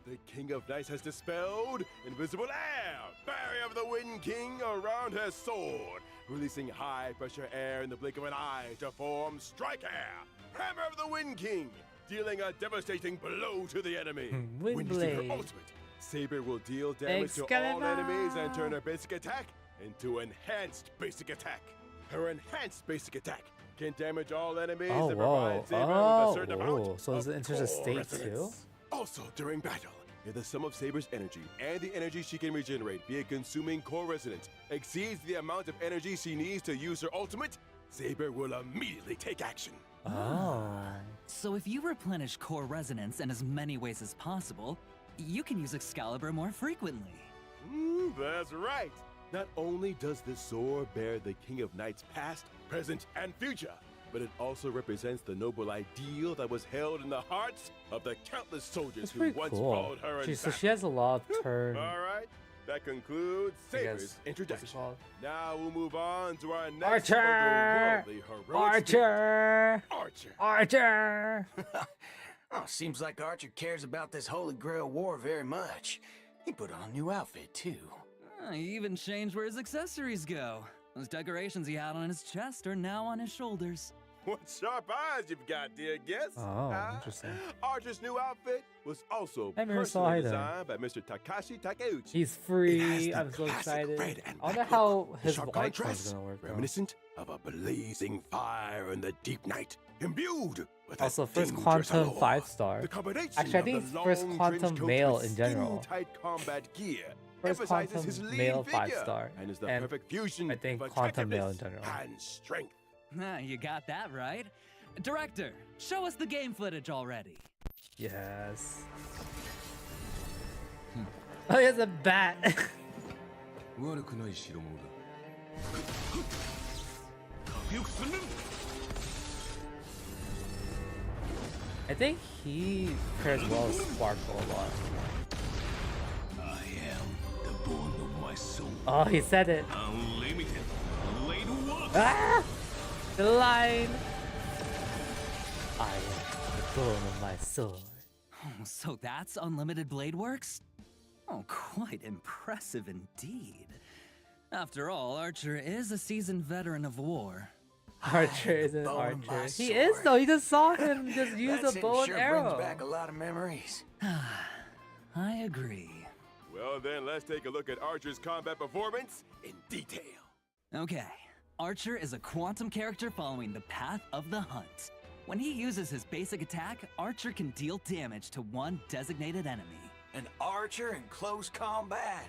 the King of Knights has dispelled invisible air, barrier of the Wind King around her sword, releasing high-pressure air in the blink of an eye to form Strike Air, Hammer of the Wind King, dealing a devastating blow to the enemy. Wind When using her Blade. ultimate, Saber will deal damage to all Excalibur. enemies and turn her basic attack into enhanced basic attack. Her enhanced basic attack can damage all enemies Oh, and whoa. provide Saber with a Oh, certain whoa. amount So of it enters a core state resonance. too? Also, during battle, if the sum of Saber's energy and the energy she can regenerate via consuming core resonance exceeds the amount of energy she needs to use her ultimate, Saber will immediately take action. Oh. So if you replenish core resonance in as many ways as possible, you can use Excalibur more frequently. That's right. Not only does this sword bear the King of Knights past, present, and future, but it also represents the noble ideal that was held in the hearts of the countless soldiers That's who pretty once cool. followed her in So she battle. has a lot of turn. All right, that concludes I guess, Saber's what's it introduction. called? Now we'll move on to our next Archer! otherworldly heroic Archer! Archer. Archer! Oh, seems like Archer cares about this Holy Grail war very much. He put on a new outfit, too. He even changed where his accessories go. Those decorations he had on his chest are now on his shoulders. What sharp eyes you've got, dear guest. Oh, interesting. Archer's new outfit was also I never saw personally either. designed by Mr. Takashi Takeuchi. He's It has free. the I'm so classic excited. red and I wonder black how look, the his sharp white one's contrast, gonna work. Though. reminiscent of a blazing fire in the deep night, imbued with a Also, first dangerous quantum allure. 5-star. The combination Actually, I of think the it's first long quantum trench coat male with in general. skin-tight combat gear First emphasizes quantum his lean male figure 5-star. and is the And perfect fusion I think of quantum male in attractiveness general. and strength. You got that right. Director, show us the game footage already. Yes. Oh, he has a bat. I think he pairs well with Sparkle a lot. I am the bone of my soul. Oh, he said it. Unlimited. Blade work. Ah! The line. I am the bone of my sword. Oh, so that's Unlimited Blade Works? Oh, quite impressive indeed. After all, Archer is a seasoned veteran of war. Archer isn't bone of my Archer. He is sword. though. You just saw him just use That a bow and sure arrow. brings back a lot of memories. I agree. Well, then let's take a look at Archer's combat performance in detail. Okay, Archer is a quantum character following the path of the hunt. When he uses his basic attack, Archer can deal damage to one designated enemy. An archer in close combat.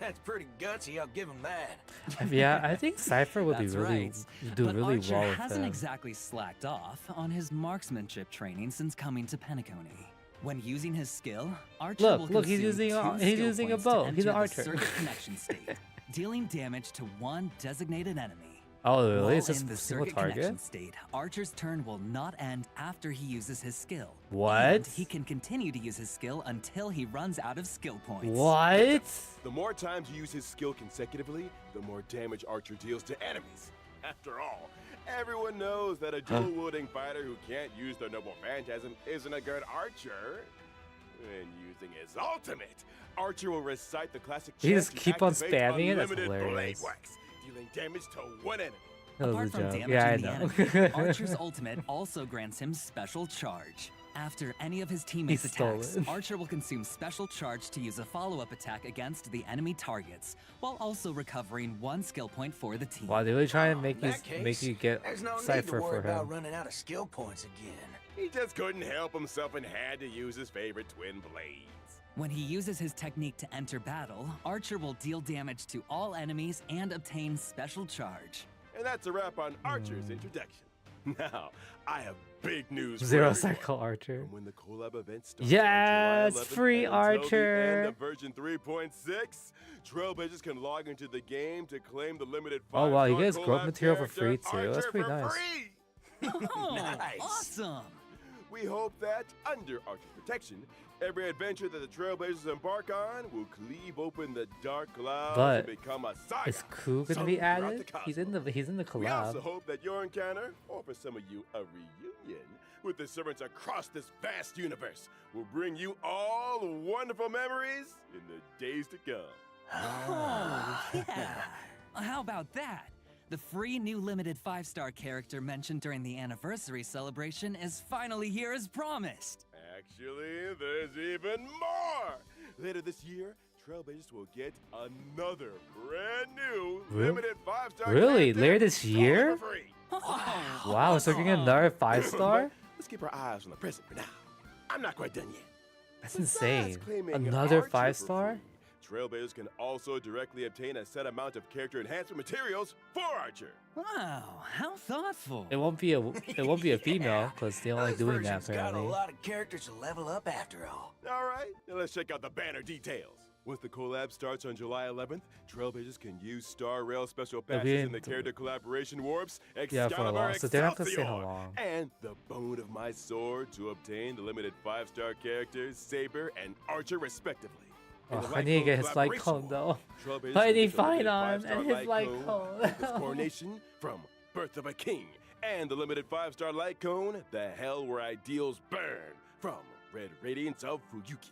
That's pretty gutsy, I'll give him that. Yeah, I think Cypher would be That's really right. do But really Archer well with hasn't him. exactly slacked off on his marksmanship training since coming to Penacony. When using his skill, Archer will Look, he's consume using 2 he's skill using a points to bow. He's enter an the archer. circuit connection state, dealing damage to one designated enemy. Oh, really? While It's just in a the single circuit connection target? state, Archer's turn will not end after he uses his skill. What? And he can continue to use his skill until he runs out of skill points. What? The more times you use his skill consecutively, the more damage Archer deals to enemies. After all, everyone knows that a dual-wielding fighter who can't use their noble phantasm isn't a good archer. When using his ultimate, Archer will recite the classic He chant just to keep on activate spamming it? That's unlimited blade hilarious. wax, dealing damage to one enemy. That was Apart a from joke. damaging Yeah, I the know. enemy, Archer's ultimate also grants him special charge. After any of his teammates' He stole attacks, it. Archer will consume special charge to use a follow-up attack against the enemy targets, while also recovering 1 skill point for the team. Wow, they really trying to make In you that case, make you get there's no need to Cypher worry for about him. running out of skill points again. He just couldn't help himself and had to use his favorite twin blades. When he uses his technique to enter battle, Archer will deal damage to all enemies and obtain special charge. And that's a wrap on Archer's introduction. Now, I have big news Zero for everyone. Cycle Archer. From when the collab event starts Yes, on July 11th free and until the Archer. end of version 3.6, Trailblazers can log into the game to claim the limited Oh, wow, you five-star get his growth collab material for character, free, too. That's Archer, pretty for nice. free. Oh, Nice. awesome! We hope that, under Archer's protection, every adventure that the Trailblazers embark on will cleave open the dark clouds But and become a saga. Is Ku gonna sung be throughout added? the He's in the We also collab. hope that your encounter, or for some of you, a reunion with the servants across this vast universe will bring you all wonderful memories in the days to come. Oh, yeah. How about that? The free new limited 5-star character mentioned during the anniversary celebration is finally here as promised. Actually, there's even more! Later this year, Trailblazers will get another brand new limited 5-star Really? character Later this totally year? for free. Wow, so we're getting another 5-star? But let's keep our eyes on the present for now. I'm not quite done yet. That's Besides insane. claiming Another Archer for 5-star? free, Trailblazers can also directly obtain a set amount of character enhancement materials for Archer. Wow, how thoughtful. It won't be a female because they don't like This doing that version's got a apparently. lot of characters to level up after all. All right, now let's check out the banner details. Once the collab starts on July 11th, Trailblazers can use Star Rail special passes in the character collaboration warps, Yeah, for a while, so they don't have to say how Excelsior, long. and the bone of my sword to obtain the limited 5-star characters Saber and Archer respectively. In the I need to get his light collaboration cone though. warp, Trailblazers I will need get the limited Fine on 5-star and his light with cone. its coronation from Birth of a King, and the limited 5-star light cone, The Hell Where Ideals Burn, from Red Radiance of Fuyuki.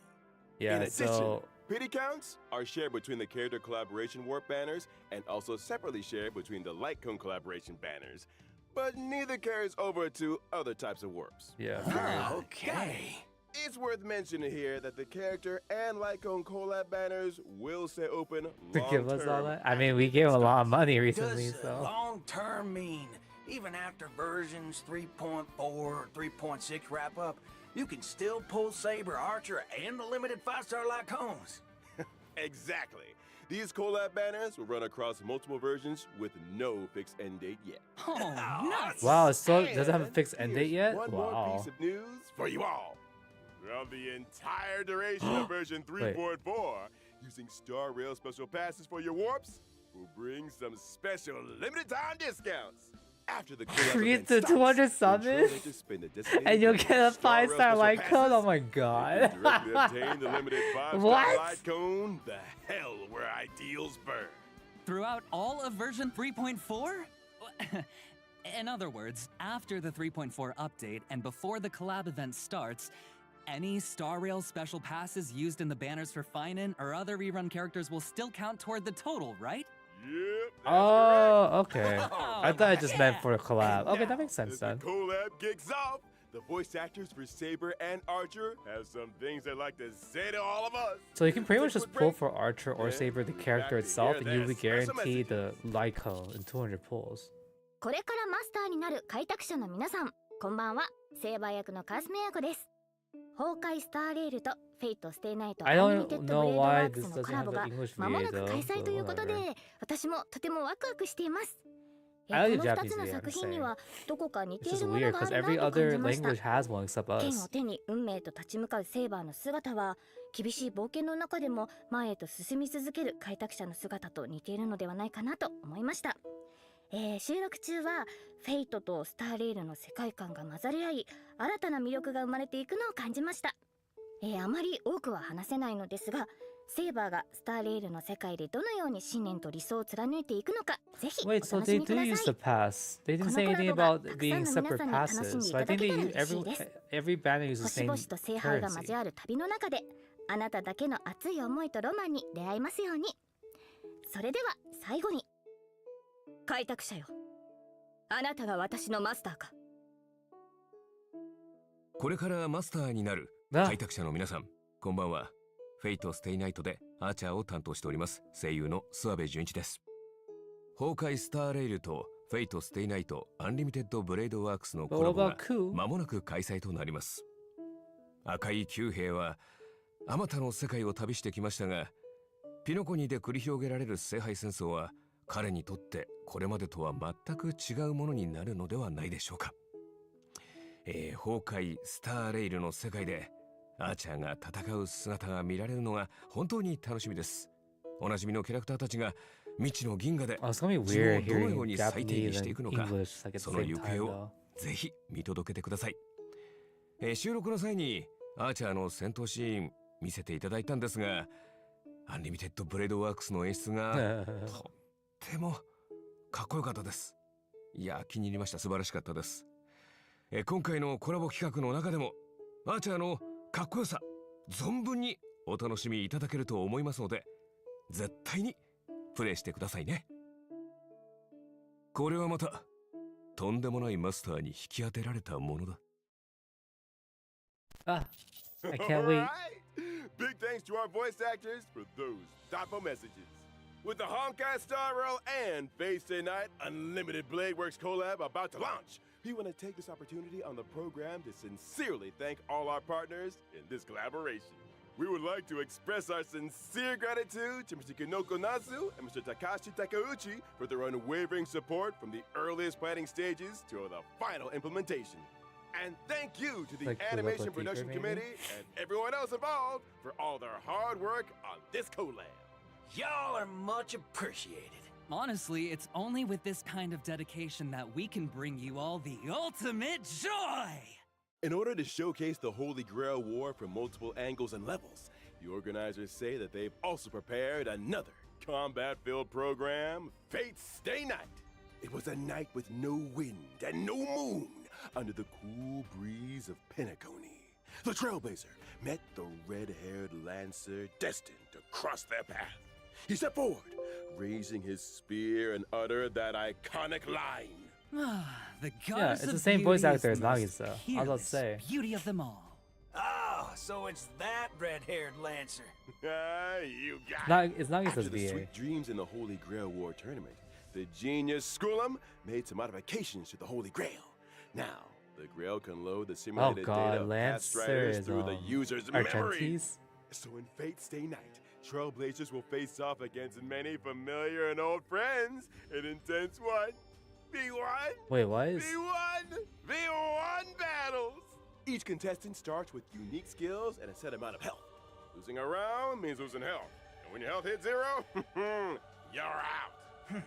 Yeah, In addition, so pity counts are shared between the character collaboration warp banners and also separately shared between the light cone collaboration banners, but neither carries over to other types of warps. yeah. Okay. It's worth mentioning here that the character and light cone collab banners will stay open To give us all long-term that. I mean, we gave him a lot of money recently, Does so long-term mean even after versions 3.4 or 3.6 wrap up, you can still pull Saber, Archer, and the limited 5-star light cones? Exactly. These collab banners will run across multiple versions with no fixed end date yet. Oh, nuts! wow, it still doesn't have a And fixed end date here's yet. One more Wow. piece of news for you all. Throughout the entire duration of version 3.4, using Star Rail special passes for your warps will bring some special limited time discounts. After the collab Read event the stops, 200 when summons, Trailblazers spend a designated and you'll number get a of Star Rail 5-star special light cone. Oh passes, my you god. can directly obtain the limited 5-star What? light cone, The Hell Where Ideals Burn. Throughout all of version 3.4? In other words, after the 3.4 update and before the collab event starts, any Star Rail special passes used in the banners for Finan or other rerun characters will still count toward the total, right? Yep, that's Oh, correct. okay. Oh, I thought it just meant for a collab. And Okay, now, that makes sense as then. the collab kicks off, the voice actors for Saber and Archer have some things they'd like to say to all of us. So you can pretty Take much a just quick pull break, for Archer or and Saber the we'll be character back to itself, hear and you'll be their special guaranteed the messages. light cone in 200 pulls. これからマスターになる開拓者の皆さん、こんばんは。セーバー役のカスメヤコです。崩壊スターレールとフェイトステイナイト I アンリ don't ミテッドブ know レード why ワーク this スの doesn't コラ have ボ the が English 間もな VA く though, 開催 but ということで whatever. 私もとてもワクワクしています。こ I の like 2 the つの Japanese 作 VA, 品に I'm はどこか似 It's てい just るもの weird があ because る every なと感 other じました。 language has one except 剣を us. 手に運命と立ち向かうセーバーの姿は厳しい冒険の中でも前へと進み続ける開拓者の姿と似ているのではないかなと思いました。収録中はフェイトとスターレールの世界観が混ざり合い新たな魅力が生まれていくのを感じました。あまり多くは話せないのですが、セーバーがスターレールの世界でどのように信念と理想を貫いていくのか、ぜひお Wait, so 楽し they みく do だ use さ the い。 pass. They didn't say anything about being separate passes, so I think every banner uses the 星 same 々と聖杯が交 currency. わる旅の中で、あなただけの熱い思いとロマンに出会えますように。それでは最後に、開拓者よ、あなたが私のマスターか。これからマスターになる Ah, 開拓者の皆さん、こんばんは。フェイトステイナイトでアーチャーを担当しております声優の諏訪部純一です。崩壊スターレイルとフェイトステイナイトアンリミテッドブレードワークスの but コラ what ボが about Ku? 間もなく開催となります。赤い九兵はあまたの世界を旅してきましたが、ピノコニで繰り広げられる聖杯戦争は彼にとってこれまでとは全く違うものになるのではないでしょうか。崩壊スターレイルの世界でアーチャーが戦う姿が見られるのが本当に楽しみです。おなじみのキャラクターたちが未知の銀河で Oh, it's gonna be 自分を weird どのよ hearing うに再定義 Japanese してい and くのか、 English like at the その same 行 time 方 though. をぜひ見届けてください。収録の際にアーチャーの戦闘シーン見せていただいたんですが、アンリミテッドブレードワークスの演出がとってもかっこよかったです。いや、気に入りました。素晴らしかったです。今回のコラボ企画の中でもアーチャーのかっこよさ存分にお楽しみいただけると思いますので、絶対にプレイしてくださいね。これはまたとんでもないマスターに引き当てられたものだ。Ah, I can't wait. Alright. Big thanks to our voice actors for those thoughtful messages. With the Honkai Star Rail and Face Day Night Unlimited Blade Works collab about to launch, we want to take this opportunity on the program to sincerely thank all our partners in this collaboration. We would like to express our sincere gratitude to Mr. Kinoko Nasu and Mr. Takashi Takeuchi for their unwavering support from the earliest planning stages to the final implementation. And thank you to the Like, Animation Teacher, Production maybe? Committee and everyone else involved for all their hard work on this collab. Y'all are much appreciated. Honestly, it's only with this kind of dedication that we can bring you all the ultimate joy! In order to showcase the Holy Grail War from multiple angles and levels, the organizers say that they've also prepared another combat-filled program, Fate's Stay Night. It was a night with no wind and no moon under the cool breeze of Pentagony. The Trailblazer met the red-haired Lancer destined to cross their path. He stepped forward, raising his spear and uttered that iconic line. The goddess Yeah, it's the of same voice beauty actor is as the most Nagisa. I was about to peerless say. beauty of them all. Oh, so it's that red-haired Lancer. You got it. It's Nagisa's After the VA. sweet dreams in the Holy Grail War tournament, the genius Skullum made some modifications to the Holy Grail. Now, the Grail can load the Oh simulated data god, of past Lancer striders is through the user's memory. Argentis. So in Fate Stay Night, Trailblazers will face off against many familiar and old friends in intense V1 Wait, what is? V1 battles. Each contestant starts with unique skills and a set amount of health. Losing a round means losing health. And when your health hits 0, you're out.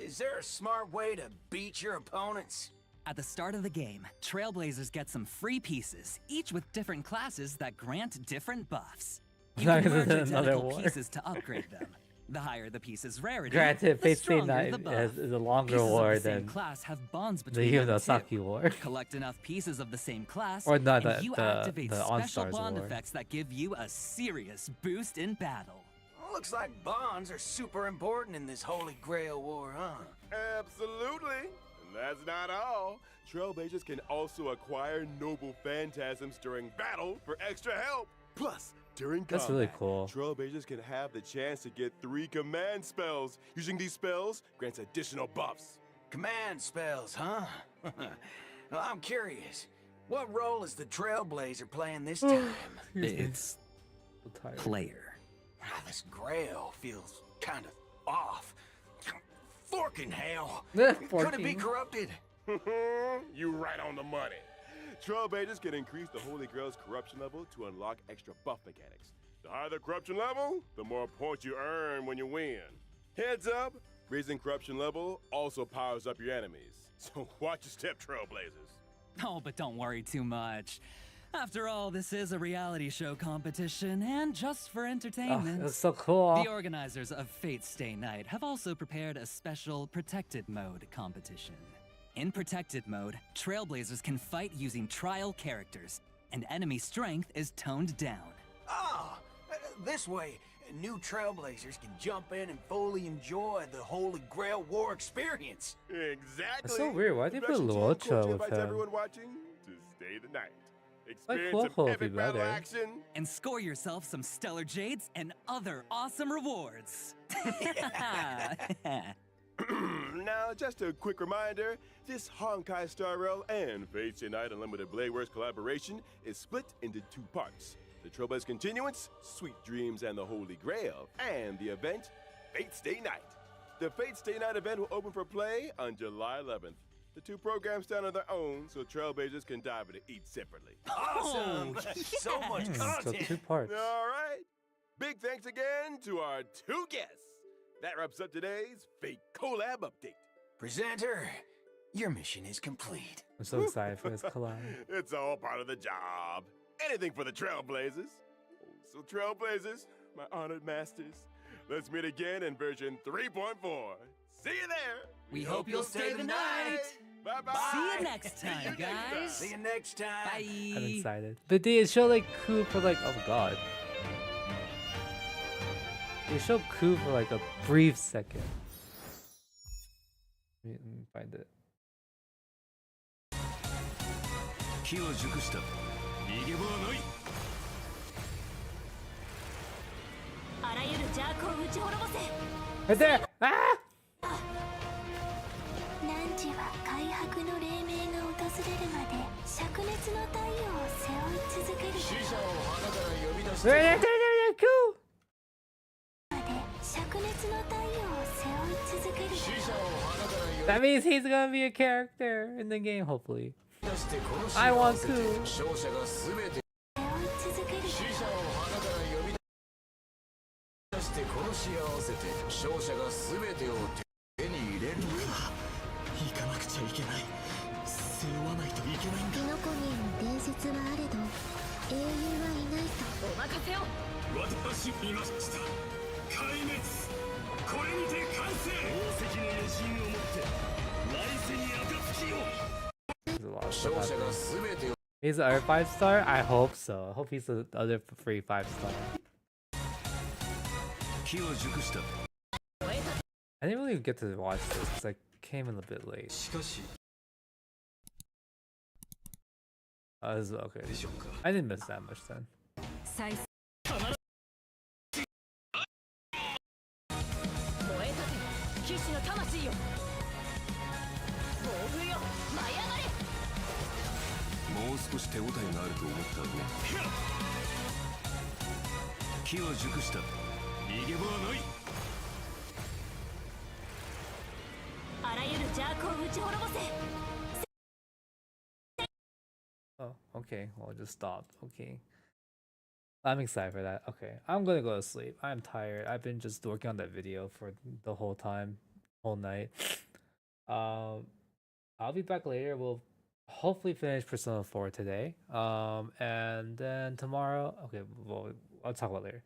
Is there a smart way to beat your opponents? At the start of the game, Trailblazers get some free pieces, each with different classes that grant different buffs. You can merge Another identical war. pieces to upgrade them. The higher the piece's rarity, Granted, the Fate Stay stronger Night the buff. is a longer Pieces war of the same than class have bonds the between them Yunosaki too. War. Collect enough pieces of the same class, Or not and the- you the- activate the special OnStars bond War. effects that give you a serious boost in battle. Looks like bonds are super important in this Holy Grail War, huh? Absolutely. And that's not all. Trailblazers can also acquire noble phantasms during battle for extra help. Plus, during That's combat, really cool. Trailblazers can have the chance to get 3 command spells. Using these spells grants additional buffs. Command spells, huh? Well, I'm curious. What role is the Trailblazer playing this time? It's So tired. player. This Grail feels kind of off. Forking hell. Forking. Could it be corrupted? You right on the money. Trailblazers can increase the Holy Grail's corruption level to unlock extra buff mechanics. The higher the corruption level, the more points you earn when you win. Heads up, raising corruption level also powers up your enemies. So watch your step, Trailblazers. Oh, but don't worry too much. After all, this is a reality show competition, and just for Oh, entertainment. that's so cool. The organizers of Fate Stay Night have also prepared a special Protected Mode competition. In Protected Mode, Trailblazers can fight using trial characters, and enemy strength is toned down. Oh, this way, new Trailblazers can jump in and fully enjoy the Holy Grail War experience. Exactly. That's so weird. Why'd they put Production team Luocha Culture with invites him? everyone watching to stay the night. Like Experience Quoco some would be epic battle better. action. And score yourself some stellar jades and other awesome rewards. Now, just a quick reminder, this Honkai Star Rail and Fate Stay Night Unlimited Blade Works collaboration is split into 2 parts. The Trailblazer Continuance, Sweet Dreams and the Holy Grail, and the event, Fate Stay Night. The Fate Stay Night event will open for play on July 11th. The 2 programs stand on their own, so Trailblazers can dive into each separately. Awesome! So much So content. 2 parts. All right. Big thanks again to our 2 guests. That wraps up today's Fate Collab Update. Presenter, your mission is complete. I'm so excited for this collab. It's all part of the job. Anything for the Trailblazers. So Trailblazers, my honored masters, let's meet again in version 3.4. See you there. We hope you'll stay the night. Bye-bye. See you next time, See you next guys. See you next time. Bye. I'm excited. But they show like Ku for like, oh god. They show Ku for like a brief second. Let me find it. 機は熟した逃げ場はないあらゆる邪悪を打ち滅ぼせ Right there! Ah! 汝は開白の黎明が訪れるまで灼熱の太陽を背負い続ける死者を花から呼び出し There, there, there, て there, Ku! まで灼熱の太陽を背負い続ける死者を花から呼び That means he's gonna be a character in the game, hopefully. 出 I want to. 勝者が全て死者を花から呼び出して殺し合わせて勝者が全てを手に入れるか。行かなくちゃいけない。背負わないといけないんだ。キノコニーの伝説はあれど英雄はいないと。お任せを。私見ました。壊滅。これにて完成。宝石の余震をもって来世に暁を。 There's a lot of 勝 stuff 者が happening. 全てを He's the other 5-star? I hope so. I hope he's the other free 5-star. 気を熟した。 I didn't really get to watch this because I came in a bit late. しかし This is okay. でしょうか。 I didn't miss that much then. 再燃えたて騎士の魂よ。暴風よ舞い上がれ。もう少し手応えがあると思ったね。気は熟した。逃げ場はない。あらゆる邪悪を打ち滅ぼせ。 Oh, okay. Well, just stopped. Okay. I'm excited for that. Okay. I'm gonna go to sleep. I'm tired. I've been just working on that video for the whole time, whole night. I'll be back later. We'll hopefully finish Persona 4 today. And then tomorrow, okay, well, I'll talk about it later.